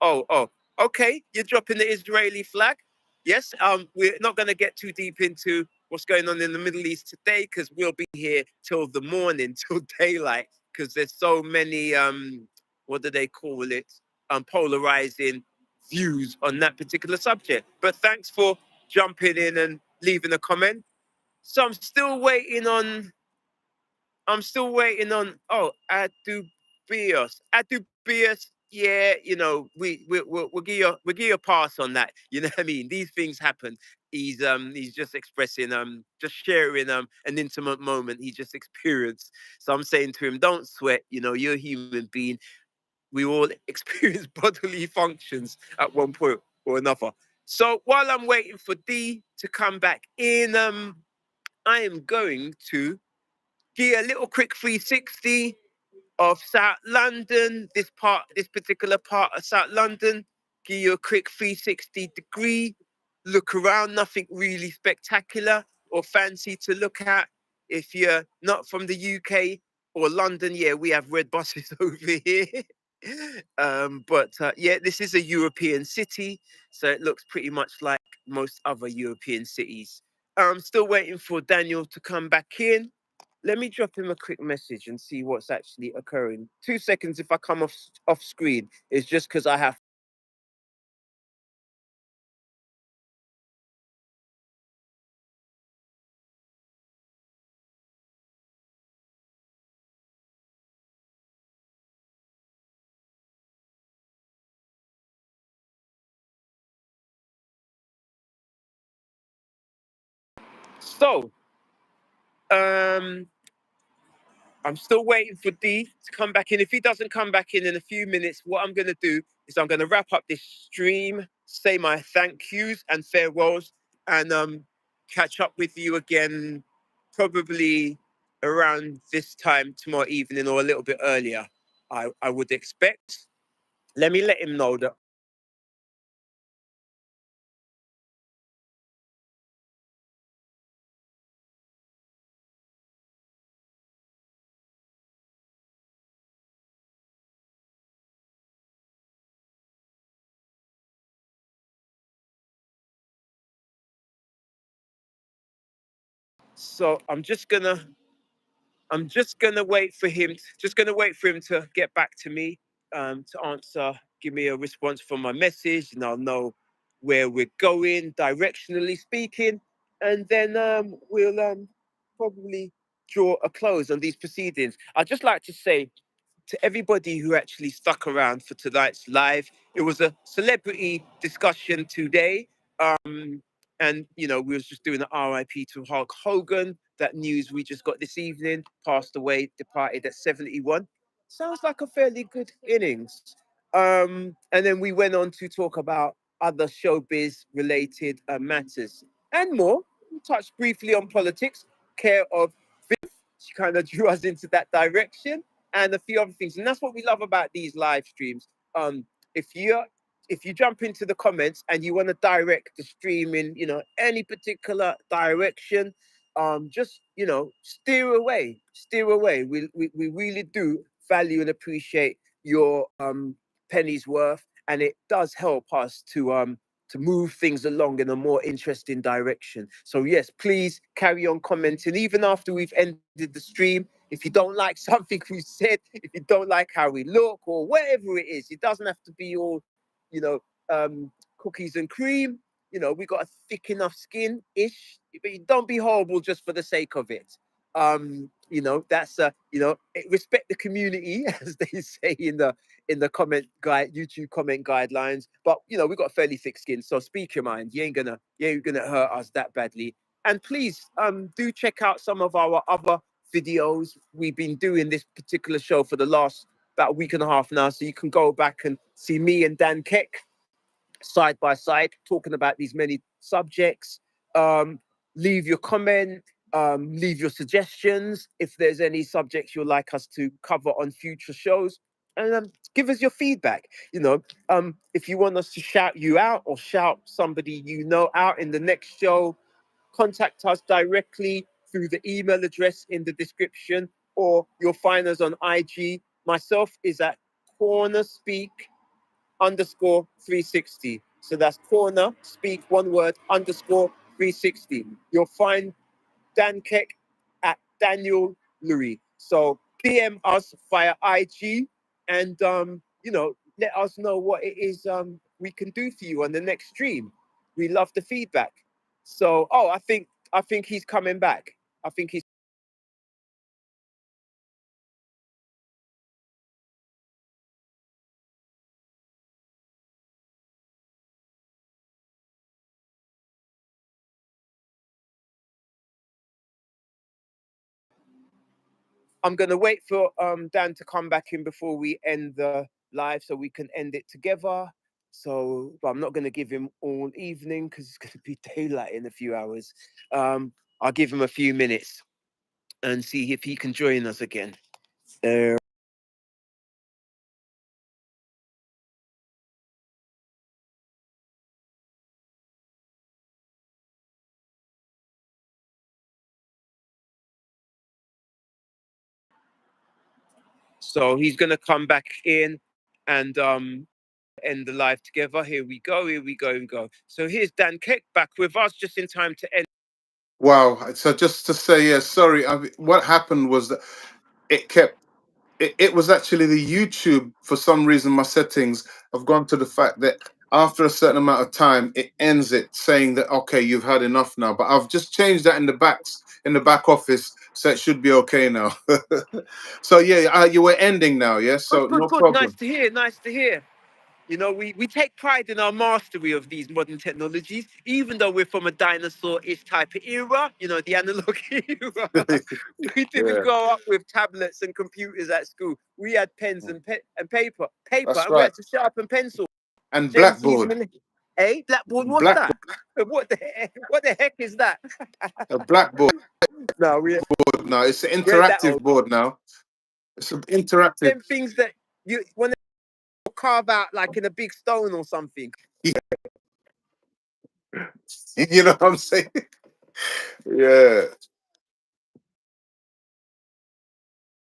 Okay, you're dropping the Israeli flag. Yes. We're not going to get too deep into what's going on in the Middle East today because we'll be here till the morning, till daylight, because there's so many what do they call it? Polarizing views on that particular subject. But thanks for jumping in and leaving a comment. So I'm still waiting on Adubius. Yeah, we'll give you a pass on that. You know what I mean? These things happen. He's just expressing just sharing an intimate moment he just experienced. So I'm saying to him, don't sweat, you're a human being. We all experience bodily functions at one point or another. So while I'm waiting for D to come back in, I am going to give a little quick 360 of South London, this particular part of South London. Give you a quick 360-degree look around, nothing really spectacular or fancy to look at. If you're not from the UK or London, yeah, we have red buses over here. Yeah, this is a European city, so it looks pretty much like most other European cities. I'm still waiting for Daniel to come back in. Let me drop him a quick message and see what's actually occurring. 2 seconds if I come off screen. It's just because I have. So, um, I'm still waiting for D to come back in. If he doesn't come back in a few minutes, what I'm going to do is I'm going to wrap up this stream, say my thank yous and farewells, and catch up with you again probably around this time tomorrow evening or a little bit earlier, I would expect. Let me let him know that. So I'm just gonna wait for him. Just gonna wait for him to get back to me, to answer, give me a response from my message, and I'll know where we're going, directionally speaking, and then we'll probably draw a close on these proceedings. I'd just like to say to everybody who actually stuck around for tonight's live. It was a celebrity discussion today. And we was just doing an RIP to Hulk Hogan. That news we just got this evening, passed away, departed at 71. Sounds like a fairly good innings. And then we went on to talk about other showbiz related matters and more. We touched briefly on politics, care of she kind of drew us into that direction and a few other things. And that's what we love about these live streams. If you if you jump into the comments and you want to direct the stream in, any particular direction, just steer away, steer away. We really do value and appreciate your penny's worth, and it does help us to move things along in a more interesting direction. So yes, please carry on commenting even after we've ended the stream. If you don't like something we said, if you don't like how we look or whatever it is, it doesn't have to be all, you know, cookies and cream. We got a thick enough skin ish, but don't be horrible just for the sake of it. That's respect the community, as they say in the comment guide, YouTube comment guidelines. But we got a fairly thick skin, so speak your mind. You ain't gonna hurt us that badly. And please do check out some of our other videos. We've been doing this particular show for the last about a week and a half now, so you can go back and see me and Dan Keck side by side talking about these many subjects. Um, Leave your comment, leave your suggestions if there's any subjects you'd like us to cover on future shows, and give us your feedback. If you want us to shout you out or shout somebody out in the next show, contact us directly through the email address in the description, or you'll find us on IG. Myself is at CornerSpeak underscore 360. So that's corner, speak one word, underscore 360. You'll find Dan Keck at Daniel Louis. So PM us via IG and, let us know what it is we can do for you on the next stream. We love the feedback. So, I think he's coming back. I think he's I'm gonna wait for Dan to come back in before we end the live, so we can end it together. So, but I'm not gonna give him all evening because it's gonna be daylight in a few hours. I'll give him a few minutes and see if he can join us again. Uh, so he's gonna come back in. and end the live together. Here we go. Here we go. And go. So here's Dan Keck back with us just in time to end. Wow. So just to say, yeah, sorry. What happened was that it kept. It was actually the YouTube. For some reason, my settings have gone to the fact that after a certain amount of time, it ends it saying that okay, you've had enough now. But I've just changed that in the back office, so it should be okay now. So yeah, you were ending now, yeah. Good, So good, no good. Nice problem. to hear. Nice to hear. You know, we take pride in our mastery of these modern technologies, even though we're from a dinosaur-ish type of era, you know, the analog era. We didn't Yeah, grow up with tablets and computers at school. We had pens and paper, that's and we right. had to sharpen pencil. And Gen Z's, blackboard, Blackboard, what's that? blackboard, What the heck is that? a blackboard. No, Now it's an we ain't that interactive old. board now. It's an interactive. Them things that you want to carve out like in a big stone or something. You know what I'm saying? Yeah.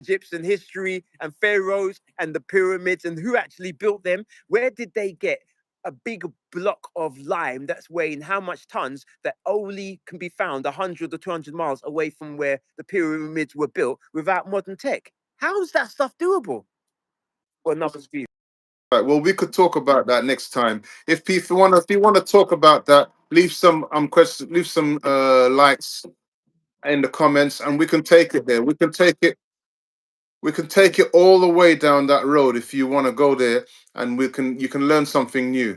Egyptian history and pharaohs and the pyramids and who actually built them. Where did they get a big block of lime that's weighing how much tons that only can be found 100 or 200 miles away from where the pyramids were built without modern tech? How is that stuff doable? Well, another speed. Right. Well, we could talk about that next time. If you want to talk about that, leave some questions, leave some likes in the comments, and we can take it there. We can take it all the way down that road if you want to go there, and you can learn something new.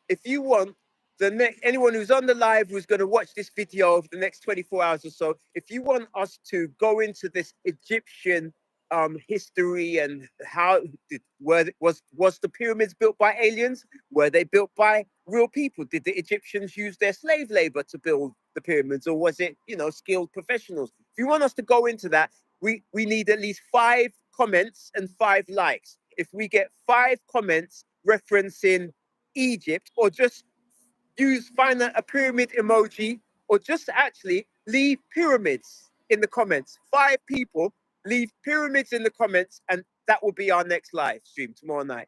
If you want anyone who's on the live who's going to watch this video over the next 24 hours or so, if you want us to go into this Egyptian history and how was the pyramids built by aliens? Were they built by real people? Did the Egyptians use their slave labor to build the pyramids, or was it, you know, skilled professionals? If you want us to go into that, we need at least 5 comments and 5 likes. If we get 5 comments referencing Egypt, or just find a pyramid emoji, or just actually leave pyramids in the comments. 5 people leave pyramids in the comments, and that will be our next live stream tomorrow night.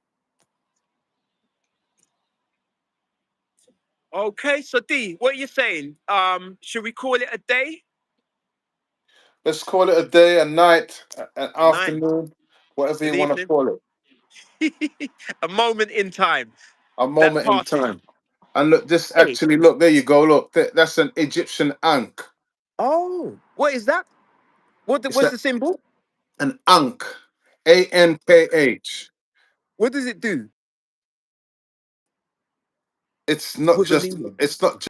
Okay, so D, what are you saying? Should we call it a day? Let's call it a day, a night, an A night, afternoon, whatever you an want to evening, call it. a moment in time A that moment in passes. time. And look, this Hey, actually, look, there you go. Look, that's an Egyptian ankh. oh, what is that? It's What's the symbol? an ankh, ANKH. What does it do? It's not What's the just. meaning? It's not.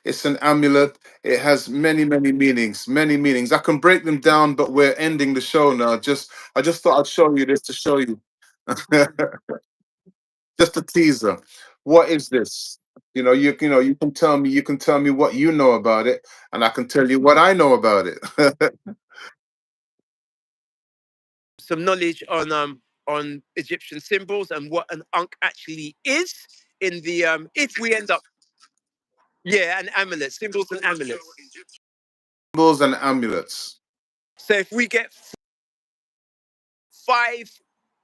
It's an amulet. It has many, many meanings. Many meanings. I can break them down, but we're ending the show now. I just thought I'd show you this to show you. Just a teaser. What is this? You can tell me. You can tell me what you know about it, and I can tell you what I know about it. Some knowledge on Egyptian symbols and what an ankh actually is in the if we end up, yeah, and amulets, symbols and amulets. Symbols and amulets. So if we get 5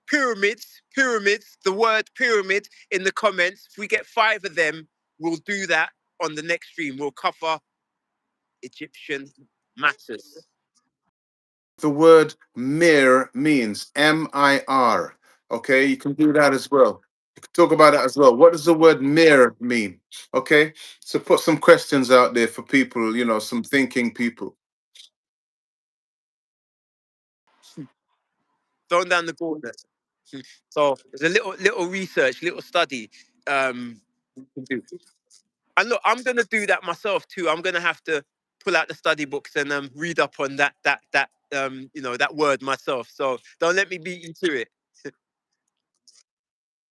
pyramids, the word pyramid in the comments, if we get 5 of them, we'll do that on the next stream. We'll cover Egyptian matters. The word mir means MIR. Okay, you can do that as well. You can talk about that as well. What does the word mir mean? Okay, so put some questions out there for people, some thinking people. Throwing down the gauntlet. So there's a little research, little study we can do. And look, I'm gonna do that myself too. I'm gonna have to pull out the study books and read up on that word myself. So don't let me beat you to it.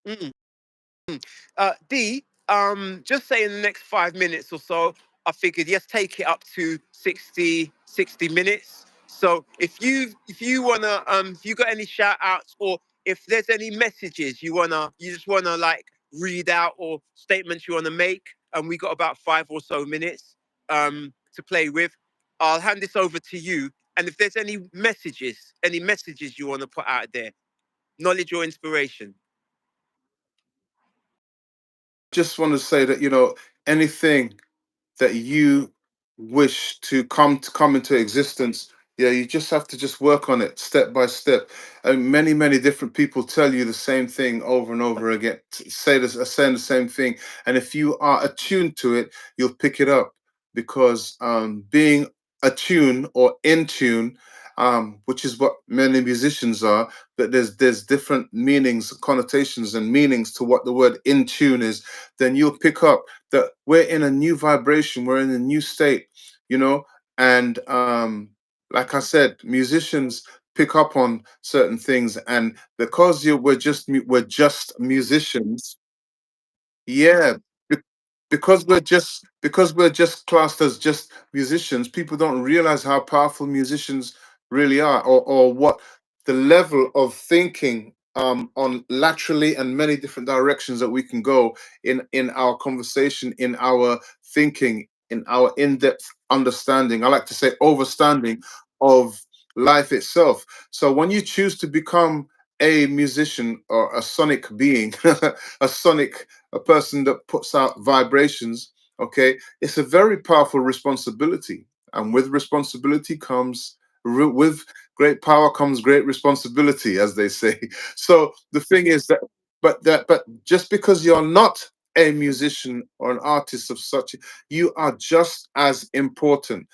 Mm. D, just say in the next 5 minutes or so, I figured yes, take it up to 60 minutes. So if you wanna if you got any shout outs, or if there's any messages you just wanna like read out, or statements you wanna make, and we got about 5 or so minutes to play with, I'll hand this over to you. And if there's any messages you want to put out there, knowledge or inspiration. Just want to say that, anything that you wish to come into existence, yeah, you just have to just work on it step by step. And many different people tell you the same thing over and over again, saying the same thing. And if you are attuned to it, you'll pick it up, because being attuned or in tune, which is what many musicians are, that there's different meanings, connotations and meanings to what the word in tune is. Then you'll pick up that we're in a new vibration, we're in a new state, you know. And like I said, musicians pick up on certain things, and because we're just musicians. Yeah, be- because we're just classed as just musicians, people don't realize how powerful musicians really are, or what the level of thinking on laterally and many different directions that we can go in our conversation, in our thinking, in our in-depth understanding. I like to say overstanding of life itself. So when you choose to become a musician or a sonic being, a person that puts out vibrations, okay, it's a very powerful responsibility. And with responsibility comes, with great power comes great responsibility, as they say. So the thing is that, but just because you're not a musician or an artist of such, you are just as important.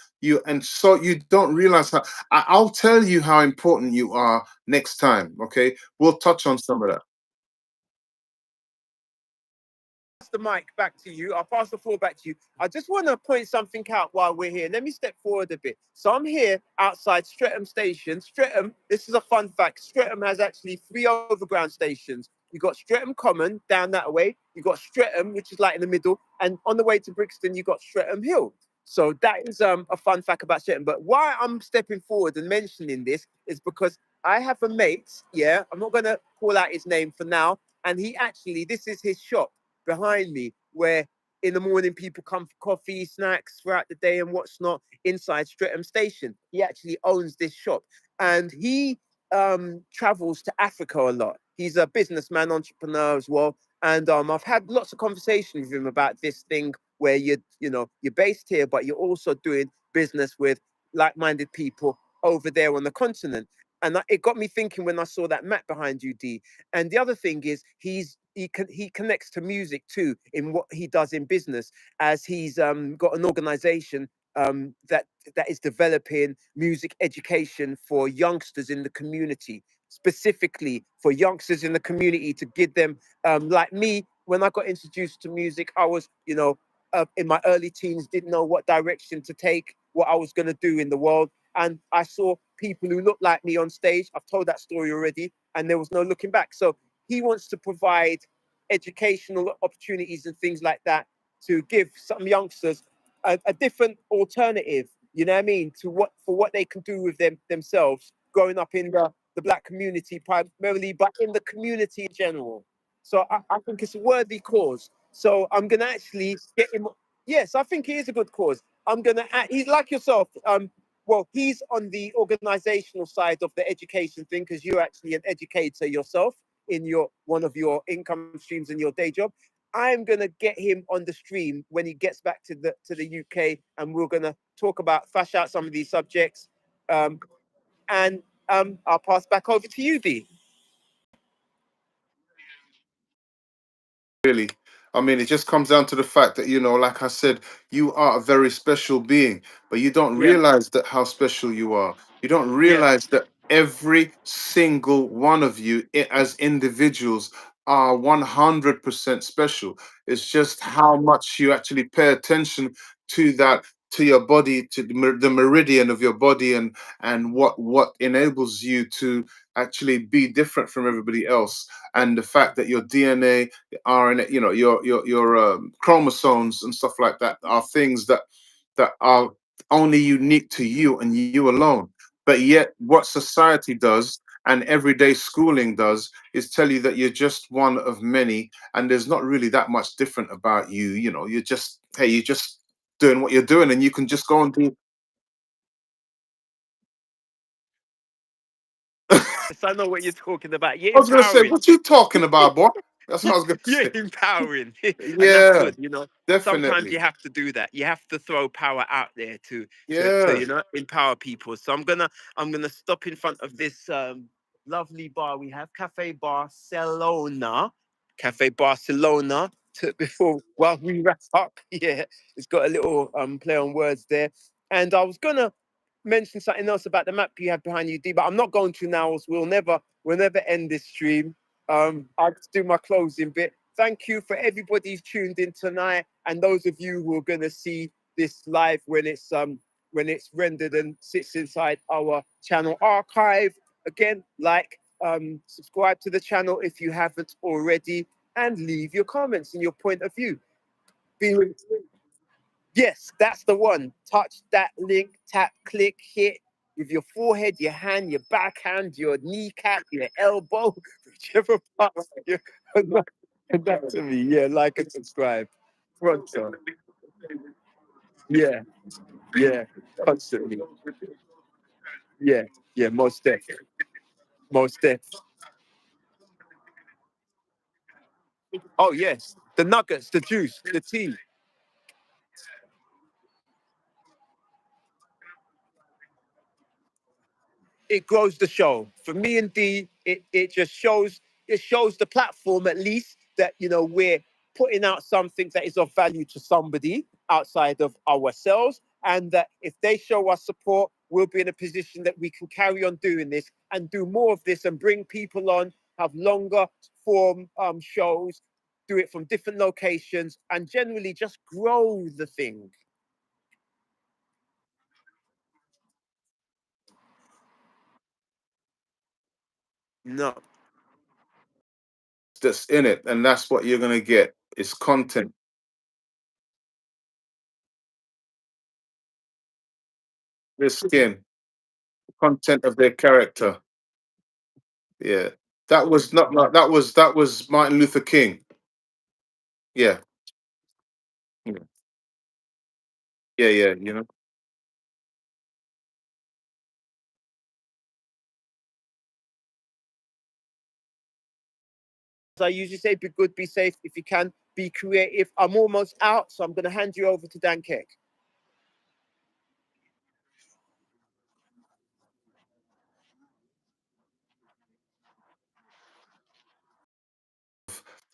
And so you don't realize how. I'll tell you how important you are next time. Okay, we'll touch on some of that. The mic back to you. I'll pass the floor back to you. I just want to point something out while we're here. Let me step forward a bit. So I'm here outside Streatham Station. Streatham, this is a fun fact. Streatham has actually three overground stations. You got Streatham Common down that way. You got Streatham, which is like in the middle, and on the way to Brixton, you got Streatham Hill. So that is a fun fact about Streatham. But why I'm stepping forward and mentioning this is because I have a mate. Yeah, I'm not gonna call out his name for now. And he actually, this is his shop behind me, where in the morning people come for coffee, snacks throughout the day and what's not inside Streatham Station. He actually owns this shop, and he travels to Africa a lot. He's a businessman, entrepreneur as well. And I've had lots of conversations with him about this thing where you're based here, but you're also doing business with like-minded people over there on the continent. And it got me thinking when I saw that map behind you, D. And the other thing is he connects to music too in what he does in business, as he's got an organization that is developing music education for youngsters in the community, specifically for youngsters in the community, to give them, like me, when I got introduced to music, I was, in my early teens, didn't know what direction to take, what I was going to do in the world. And I saw people who looked like me on stage. I've told that story already, and there was no looking back. So he wants to provide educational opportunities and things like that to give some youngsters a different alternative, you know what I mean, to what they can do with themselves growing up in the black community primarily, but in the community in general. So I think it's a worthy cause. So I'm gonna actually get him. Yes, I think it is a good cause. He's like yourself. Well, he's on the organizational side of the education thing, because you're actually an educator yourself in your one of your income streams in your day job. I'm gonna get him on the stream when he gets back to the UK, and we're gonna talk about flash out some of these subjects. Um, and I'll pass back over to you, D. Really. I mean, it just comes down to the fact that, like I said, you are a very special being, but you don't Yeah, realize that how special you are. You don't yeah, realize that every single one of you, as individuals, are 100% special. It's just how much you actually pay attention to that, to your body, to the meridian of your body, and what enables you to actually be different from everybody else. And the fact that your DNA, RNA, your chromosomes and stuff like that are things that are only unique to you and you alone. But yet, what society does and everyday schooling does is tell you that you're just one of many, and there's not really that much different about you. You're just doing what you're doing, and you can just go and do. I know what you're talking about. You're I was gonna say, empowering. what you talking about, boy? That's what I was gonna You're say. empowering, and that's Yeah, good. You know, sometimes you definitely. have to do that. You have to throw power out there to Yeah. empower people. So I'm gonna stop in front of this lovely bar we have, Cafe Barcelona. Before while we wrap up, yeah, it's got a little play on words there. And I was gonna mention something else about the map you have behind you, D, but I'm not going to now. As we'll never end this stream. I'll just do my closing bit. Thank you for everybody who's tuned in tonight, and those of you who are gonna see this live when it's rendered and sits inside our channel archive. Again, subscribe to the channel if you haven't already, and leave your comments and your point of view. Be- Yes, that's the one. Touch that link, tap, click, hit with your forehead, your hand, your backhand, your kneecap, your elbow, whichever part you that to me. Yeah, like and subscribe. Pronto. Yeah, yeah, constantly. Yeah, yeah, most definitely. Most definitely. Oh yes, the nuggets, the juice, the tea. It grows the show. For me and D, it just shows the platform at least that we're putting out something that is of value to somebody outside of ourselves, and that if they show us support, we'll be in a position that we can carry on doing this and do more of this and bring people on, have longer form shows, do it from different locations, and generally just grow the thing. No, That's in it, and that's what you're gonna get. It's content, their skin, content of their character. Yeah, that was not like that was Martin Luther King. Yeah, yeah, yeah, yeah. I usually say, be good, be safe. If you can, be creative. I'm almost out, so I'm going to hand you over to Dan Keck.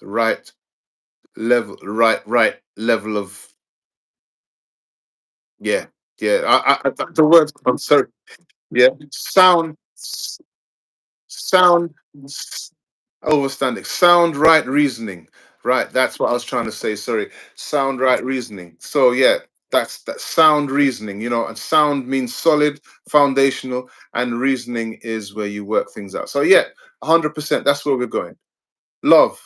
The right level of yeah, yeah. The words. I'm sorry. Yeah, sound, overstanding, sound, right reasoning. Right, that's what I was trying to say. Sorry, sound, right reasoning. So yeah, that's that sound reasoning. And sound means solid, foundational, and reasoning is where you work things out. So yeah, 100%. That's where we're going. Love.